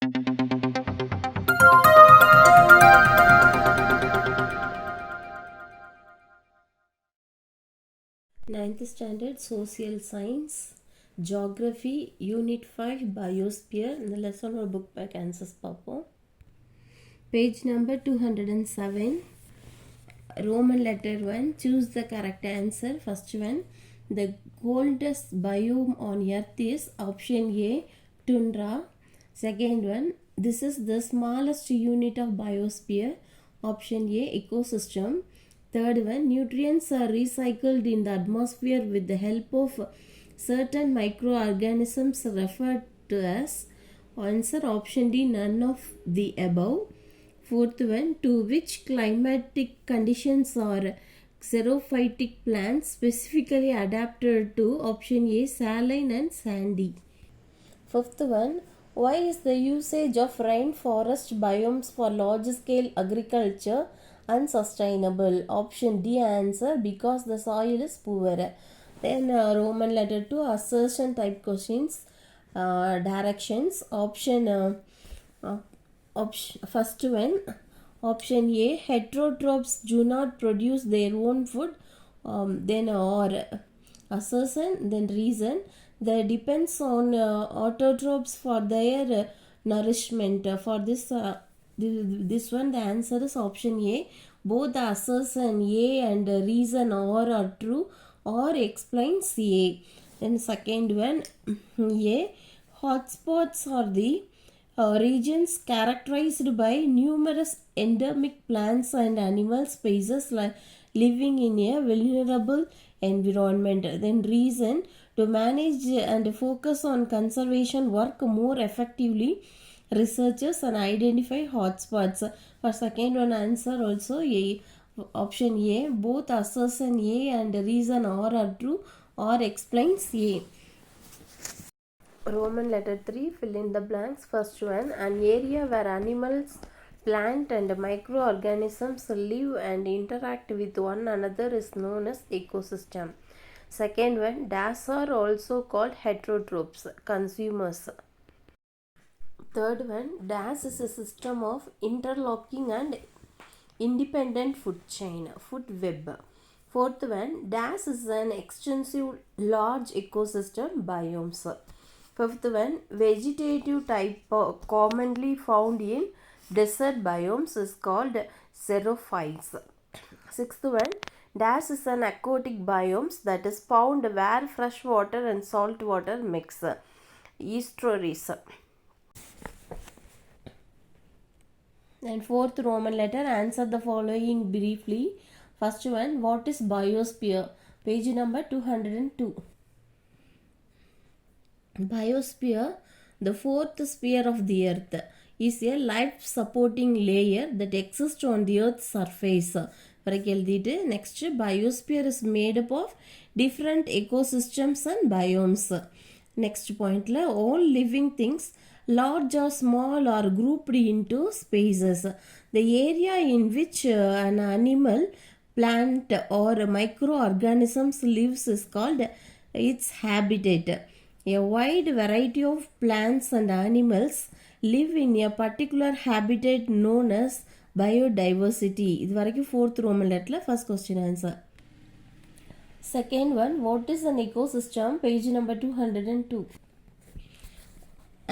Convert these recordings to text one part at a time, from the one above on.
Ninth standard social science, geography, unit 5, biosphere. இந்த lesson or book back answers பார்ப்போம். Page number 207. Roman letter 1. Choose the correct answer. First one. The coldest biome on earth is option A, tundra. Second one. This is the smallest unit of biosphere. Option A, ecosystem. Third one, nutrients are recycled in the atmosphere with the help of certain microorganisms referred to as. Answer option D, none of the above. Fourth one, to which climatic conditions are xerophytic plants specifically adapted to? Option A, saline and sandy. Fifth one, why is the usage of rainforest biomes for large scale agriculture unsustainable? Option D answer, because the soil is poor. Then Roman letter 2, assertion type questions, directions. First one, option A, heterotrophs do not produce their own food. Then or assertion, then reason, that depends on autotrophs for their nourishment. For this one, the answer is option A. Both the assertion A and reason or are true or explains A. Then second one, A, hotspots are the regions characterized by numerous endemic plants and animal species living in a vulnerable environment. Then reason, to manage and focus on conservation work more effectively, researchers and identify hotspots. For second one answer also A, option A, both assertion A and reason or are true or explains A. Roman letter 3, fill in the blanks. First one, an area where animals, plant and microorganisms live and interact with one another is known as ecosystem. Second one, dash are also called heterotrophs, consumers. Third one, dash is a system of interlocking and independent food chain, food web. Fourth one, dash is an extensive large ecosystem, biomes. Fifth one, vegetative type commonly found in desert biomes is called xerophytes. Sixth one, dash is an aquatic biomes that is found where fresh water and salt water mix, estuaries. And fourth Roman letter, answer the following briefly. First one, what is biosphere? Page number 202. Biosphere, the fourth sphere of the earth, is a life supporting layer that exists on the earth's surface. Next, biosphere is made up of different ecosystems and biomes. Next point, all living things, large or small, are grouped into spaces. The area in which an animal, plant or microorganisms lives is called its habitat. A wide variety of plants and animals live in a particular habitat known as biodiversity. இது வரைக்கும் fourth Roman letter, first question answer. Second one, what is an ecosystem? Page number 202.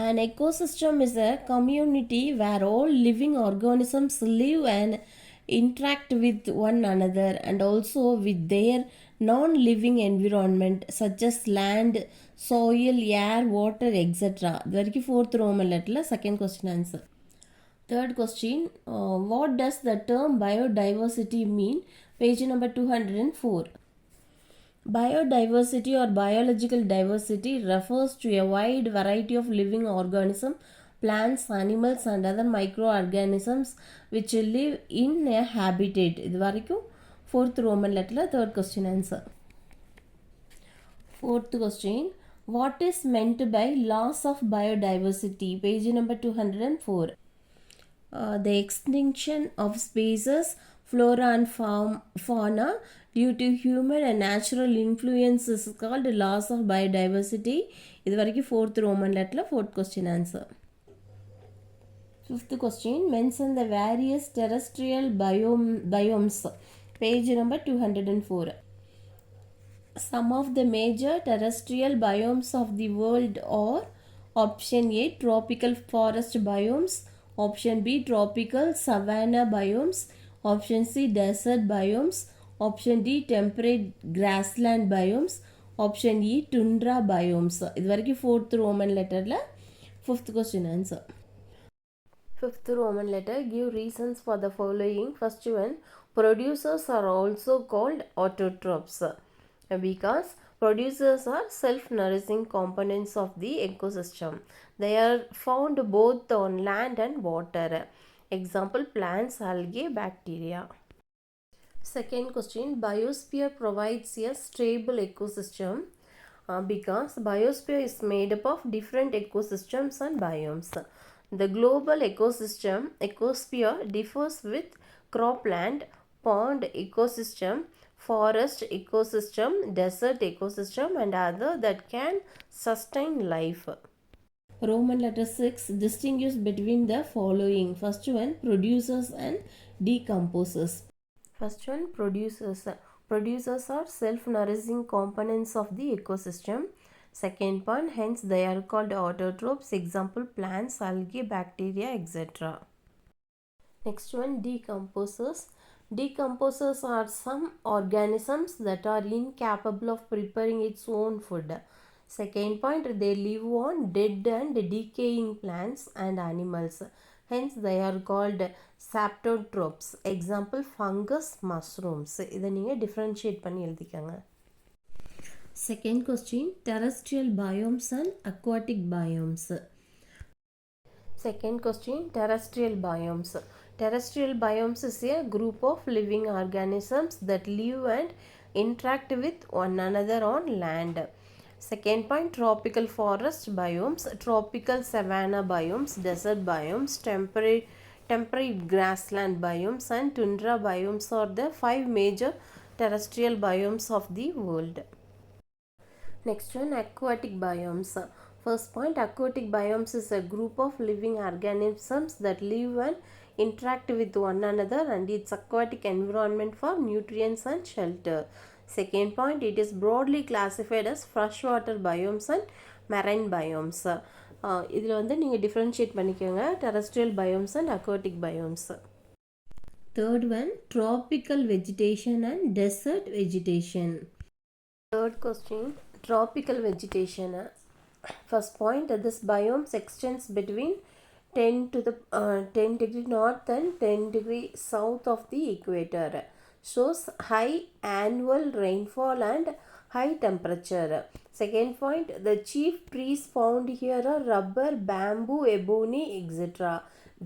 An ecosystem is a community where all living organisms live and interact with one another and also with their non-living environment such as land, soil, air, water, etc. The fourth Roman letter, second question answer. Third question, what does the term biodiversity mean? Page number 204. Biodiversity or biological diversity refers to a wide variety of living organisms, plants, animals and other microorganisms which live in a habitat. இது வரைக்கும் fourth Roman letter, third question answer. Fourth question, what is meant by loss of biodiversity? Page number 204. The extinction of species, flora and fauna due to human and natural influence is called loss of biodiversity. இது வரைக்கும் fourth Roman letter, fourth question answer. Fifth question, mention the various terrestrial biomes. Page number 204. Some of the major terrestrial biomes of the world are option A tropical forest biomes, option B tropical savanna biomes, option C desert biomes, option D temperate grassland biomes, option E tundra biomes. இது வரைக்கும் fourth Roman letterல fifth question answer. Fifth Roman letter, give reasons for the following. First one, producers are also called autotrophs because producers are self-nourishing components of the ecosystem. They are found both on land and water. Example, plants, algae, bacteria. Second question, biosphere provides a stable ecosystem because biosphere is made up of different ecosystems and biomes. The global ecosphere differs with cropland, pond ecosystem, forest ecosystem, desert ecosystem and other that can sustain life. Roman letter 6 distinguish between the following. First one, producers and decomposers. First one, producers. Producers are self-nourishing components of the ecosystem. Second point, hence they are called autotrophs. Example, plants, algae, bacteria, etc. Next one, decomposers. Decomposers are some organisms that are incapable of preparing its own food. Second point, they live on dead and decaying plants and animals. Hence, they are called saptotrophs. Example, fungus, mushrooms. இதை நீங்கள் differentiate பண்ணி எழுதிக்கங்க. Second question, terrestrial biomes and aquatic biomes. Second question, terrestrial biomes. Terrestrial biomes is a group of living organisms that live and interact with one another on land. Second point, tropical forest biomes, tropical savanna biomes, desert biomes, temperate grassland biomes and tundra biomes are the 5 major terrestrial biomes of the world. Next one, aquatic biomes. First point, aquatic biomes is a group of living organisms that live and interact with one another and its aquatic environment for nutrients and shelter. Second point, it is broadly classified as freshwater biomes and marine biomes. இதில் வந்து நீங்கள் differentiate பண்ணிக்கோங்க terrestrial biomes and aquatic biomes. Third one, tropical vegetation and desert vegetation. Third question, tropical vegetation. First point, this biomes extends between 10 degree north and 10 degree south of the equator. Shows high annual rainfall and high temperature. Second point, the chief trees found here are rubber, bamboo, ebony, etc.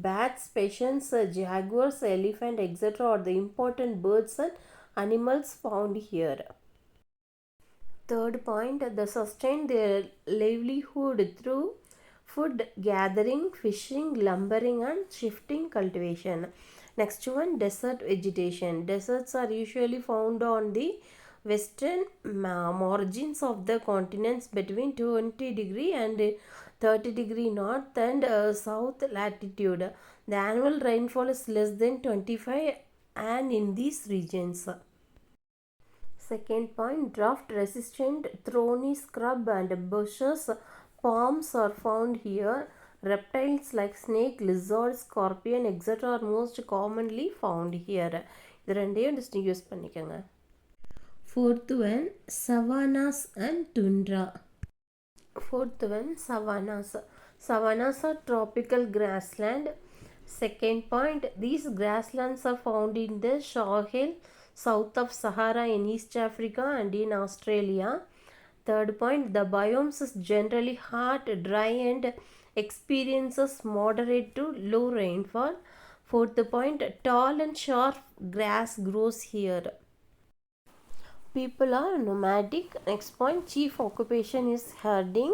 Bats, pigeons, jaguars, elephant, etc. are the important birds and animals found here. Third point, they sustain their livelihood through food gathering, fishing, lumbering and shifting cultivation. Next one, desert vegetation. Deserts are usually found on the western margins of the continents between 20 degree and 30 degree north and south latitude. The annual rainfall is less than 25 and in these regions. Second point, drought resistant thorny scrub and bushes, palms are found here. Reptiles like snake, lizard, scorpion, etc. are most commonly found here. இது ரெண்டையும் distinguish பண்ணிக்கங்க. Fourth one, savannas and tundra. Fourth one, savannas. Savannas are tropical grassland. Second point, these grasslands are found in the Sahel, south of Sahara in East Africa and in Australia. Third point, the biomes is generally hot, dry and experiences moderate to low rainfall. Fourth point, tall and sharp grass grows here. People are nomadic. Next point, chief occupation is herding.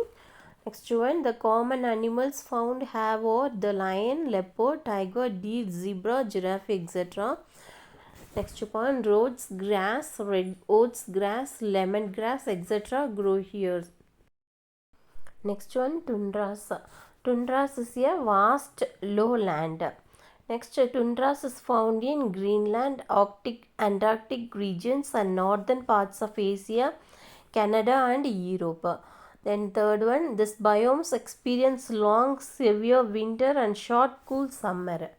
Next one, the common animals found have the lion, leopard, tiger, deer, zebra, giraffe, etc. Next point, rhodes grass, red oats grass, lemongrass, etc. grow here. Next one, tundras. Tundras is a vast lowland. Next, tundras is found in Greenland, Arctic, Antarctic regions and northern parts of Asia, Canada and Europe. Then third one, this biomes experience long severe winter and short cool summer.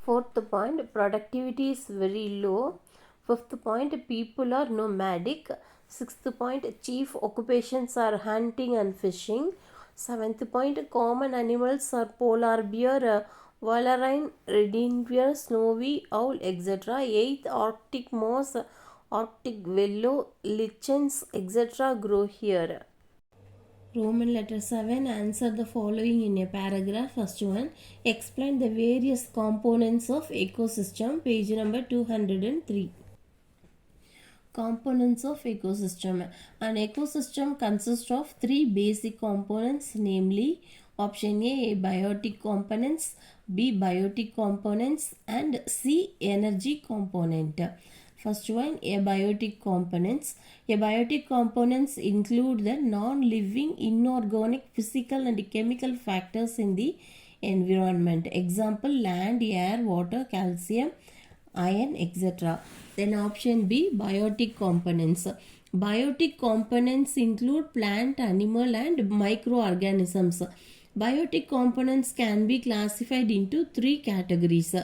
Fourth point, productivity is very low. Fifth point, people are nomadic. Sixth point, chief occupations are hunting and fishing. Seventh point, common animals are polar bear, valerian, reindeer, snowy owl, etc. Eighth, Arctic moss, Arctic willow, lichens, etc. grow here. Roman letter 7, answer the following in a paragraph. First one, explain the various components of ecosystem, page number 203. Components of ecosystem. An ecosystem consists of three basic components, namely option A, biotic components, B, biotic components and C, energy component. First one, abiotic components. Abiotic components include the non-living, inorganic, physical and chemical factors in the environment. Example, land, air, water, calcium, iron, etc. Then option B, biotic components. Biotic components include plant, animal and microorganisms. Biotic components can be classified into three categories.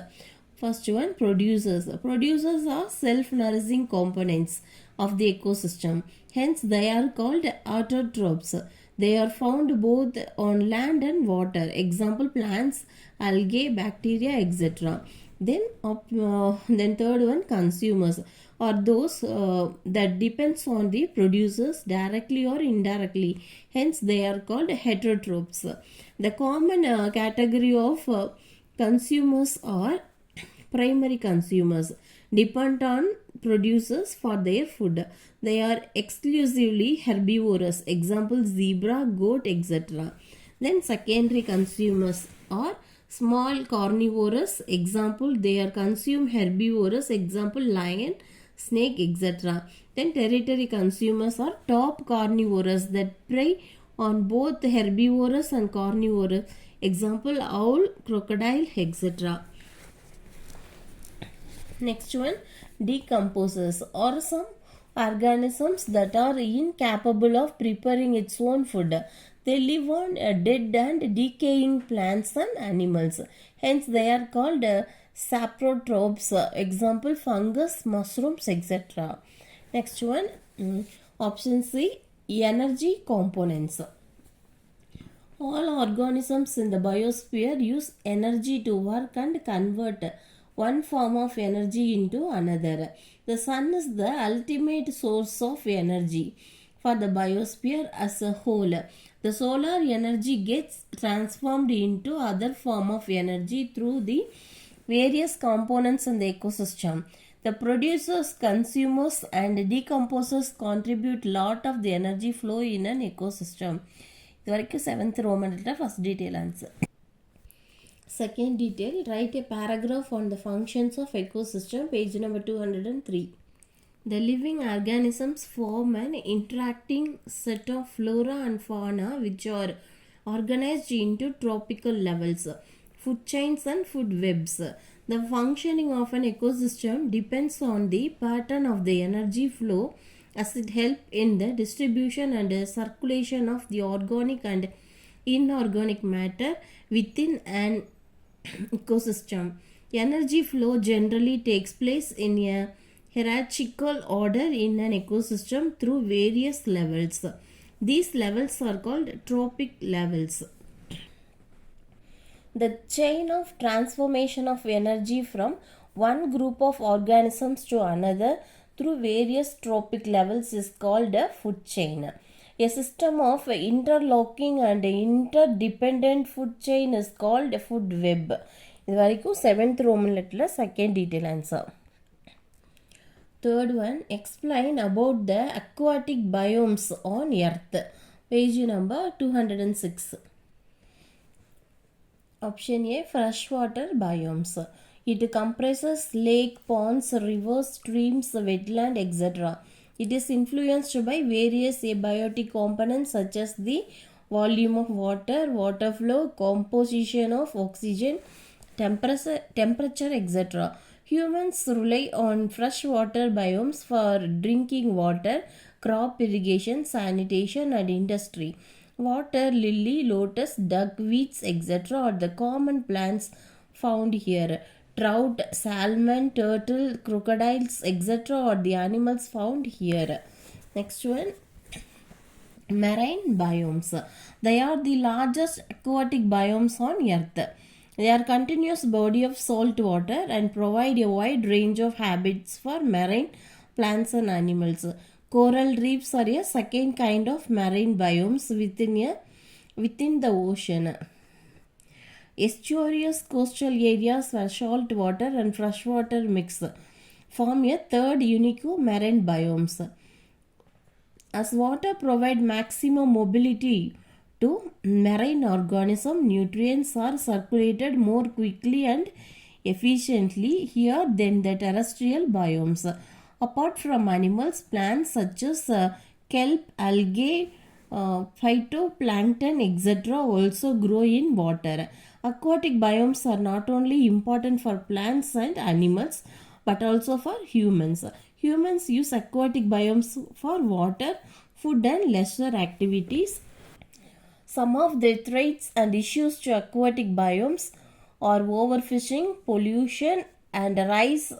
First one, producers. Producers are self-nourishing components of the ecosystem. Hence, they are called autotrophs. They are found both on land and water. Example, plants, algae, bacteria, etc. Then third one, consumers are those that depends on the producers directly or indirectly. Hence, they are called heterotrophs. The common category of consumers are primary consumers, depend on producers for their food. They are exclusively herbivorous. Example, zebra, goat, etc. Then secondary consumers are small carnivorous. Example, they are consume herbivorous. Example, lion, snake, etc. Then territory consumers are top carnivorous that prey on both herbivorous and carnivorous. Example, owl, crocodile, etc. Next one, decomposers or some organisms that are incapable of preparing its own food. They live on dead and decaying plants and animals. Hence, they are called saprotrophs. Example, fungus, mushrooms, etc. Next one, option C, energy components. All organisms in the biosphere use energy to work and convert one form of energy into another. The sun is the ultimate source of energy for the biosphere as a whole. The solar energy gets transformed into other form of energy through the various components in the ecosystem. The producers, consumers and decomposers contribute lot of the energy flow in an ecosystem. இது வரைக்கும் 7th Roman letter first detail answer. Second detail, write a paragraph on the functions of ecosystem, page number 203. The living organisms form an interacting set of flora and fauna which are organized into tropical levels, food chains and food webs. The functioning of an ecosystem depends on the pattern of the energy flow as it helps in the distribution and circulation of the organic and inorganic matter within an ecosystem. Energy flow generally takes place in a hierarchical order in an ecosystem through various levels. These levels are called trophic levels. The chain of transformation of energy from one group of organisms to another through various trophic levels is called a food chain. A system of interlocking and interdependent food chain is called a food web. இது வரைக்கும் 7th Roman letter second detail answer. Third one, explain about the aquatic biomes on earth, page number 206. Option A, freshwater biomes. It comprises lake, ponds, rivers, streams, wetland, etc. It is influenced by various abiotic components such as the volume of water, water flow, composition of oxygen, temperature, etc. Humans rely on freshwater biomes for drinking water, crop irrigation, sanitation, and industry. Water lily, lotus, duckweeds, etc. are the common plants found here. Trout, salmon, turtle, crocodiles, etc. are the animals found here. Next one, marine biomes. They are the largest aquatic biomes on earth. They are continuous body of salt water and provide a wide range of habitats for marine plants and animals. Coral reefs are a second kind of marine biomes within the ocean. Estuarious coastal areas where salt water and freshwater mix form a third unique marine biomes. As water provides maximum mobility to marine organisms, nutrients are circulated more quickly and efficiently here than the terrestrial biomes. Apart from animals, plants such as kelp, algae, phytoplankton, etc., also grow in water. Aquatic biomes are not only important for plants and animals but also for humans. Humans use aquatic biomes for water, food, and leisure activities. Some of the threats and issues to aquatic biomes are overfishing, pollution, and rise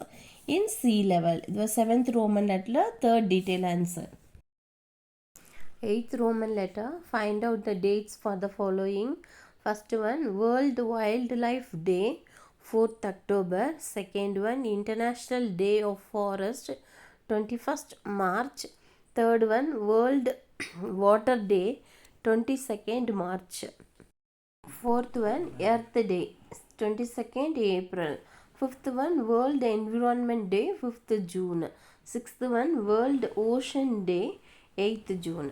in sea level. The seventh Roman letter, third detailed answer. Eighth Roman letter, find out the dates for the following. First one, World Wildlife Day, 4th October. Second one, International Day of Forest, 21st March. Third one, World Water Day, 22nd March. Fourth one, Earth Day, 22nd April. Fifth one, World Environment Day, 5th June. Sixth one, World Ocean Day, 8th June.